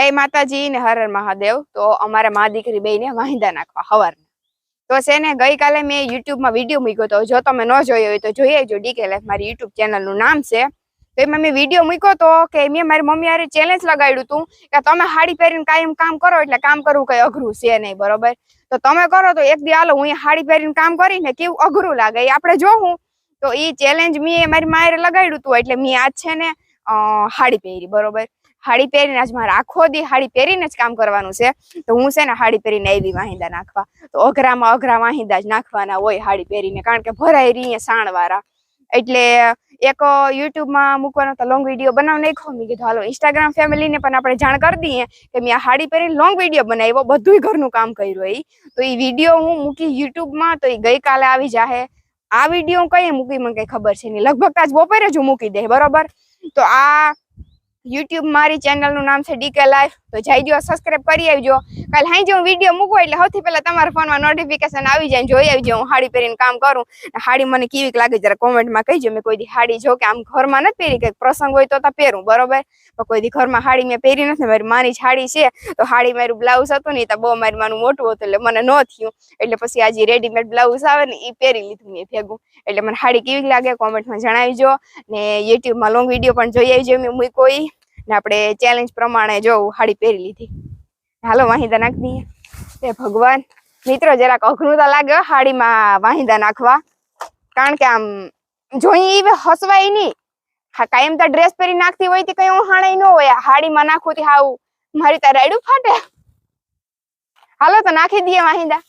જય માતાજી ને હર હર મહાદેવ। તો અમારા મા દીકરી બે ને વાહિંદા નાખવા હવારના તો છે ને ગઈકાલે મેં યુટ્યુબ માં વિડીયો મૂક્યો તો, જો તમે ન જોયો હોય તો જોઈ આવજો। ડીકે લાઈફ મારી યુટ્યુબ ચેનલ નું નામ છે। તો એમાં મેં વિડીયો મૂક્યો તો કે મેં મારી મમ્મી હારે ચેલેન્જ લગાડ્યું હતું કે તમે હાડી પહેરીને કાયમ કામ કરો એટલે કામ કરવું કઈ અઘરું છે નહીં, બરોબર? તો તમે કરો તો એક દી હાલો હું હાડી પહેરીને કામ કરીને કેવું અઘરું લાગે એ આપણે જોવું। તો એ ચેલેન્જ મેં મારી મારે લગાડ્યું હતું એટલે મેં આજ છે ને હાડી પહેરી, બરોબર? હાડી પહેરીને આજ મારે આખો દી હાડી પહેરીને જ કામ કરવાનું છે। તો હું છે ને હાડી પહેરીને આવી વાહિંદા નાખવા। તો અઘરામાં અઘરા વાહિંદા જ નાખવાના હોય હાડી પહેરીને, કારણ કે ભરાઈ રહી સાણ વાળા। એટલે એક યુટ્યુબ માં મૂકવાનો તો લોંગ વિડીયો બનાવી નાખ્યો। મેં કીધું હાલો ઇન્સ્ટાગ્રામ ફેમિલી ને પણ આપણે જાણ કરી દઈએ કે મેં આ હાડી પહેરીને લોંગ વિડીયો બનાવ્યો, બધું ઘરનું કામ કર્યું। તો એ વિડીયો હું મૂકી યુટ્યુબ માં, તો એ ગઈકાલે આવી જાહે। આ વિડીયો હું કઈ મૂકી મને કઈ ખબર છે નહીં, લગભગ આજ બપોરે જ હું મૂકી દે, બરોબર? તો આ યુટ્યુબ મારી ચેનલ નું નામ છે ડીકે લાઈફ। તો જઈજો સબસ્ક્રાઇબ કરી આવજો। કાલ હાંજે હું વિડીયો મૂકું એટલે સૌથી પહેલા તમારા ફોનમાં નોટિફિકેશન આવી જાય, જોઈ આવજો હું હાડી પહેરીને કામ કરું। હાડી મને કેવી લાગે જરા કોમેન્ટમાં કહીજો। મેં કોઈ દી હાડી જો કે આમ ઘરમાં નથી પહેરી, કઈક પ્રસંગ હોય તો પહેરું, બરોબર? પણ કોઈ દી ઘરમાં હાડી મેં પહેરી નથી। મારી માની હાડી છે, તો હાડી મારું બ્લાઉઝ હતું ને તો બહુ મારી માનું મોટું હતું એટલે મને ન થયું, એટલે પછી આજે રેડીમેડ બ્લાઉઝ આવે ને એ પહેરી લીધું મેં ભેગું। એટલે મને હાડી કેવી લાગે કોમેન્ટમાં જણાવજો ને યુટ્યુબમાં લોંગ વિડીયો પણ જોઈ આવજો મેં મૂક્યો ઈ, ને આપણે ચેલેન્જ પ્રમાણે જો હાડી પહેરી લીધી। હાલો વાહિંદા નાખી દઈએ। એ ભગવાન મિત્રો જરાક અઘરું તો લાગે હાડીમાં વાહિંદા નાખવા, કારણ કે આમ જોઈ હસવાય નહીં। હા કાયમ તો ડ્રેસ પહેરી નાખતી હોય તો કઈ હાણાઈ ન હોય, હાડીમાં નાખું થી હાવ મારી તો રાયડું ફાટે। હાલો તો નાખી દઈએ વાહિંદા।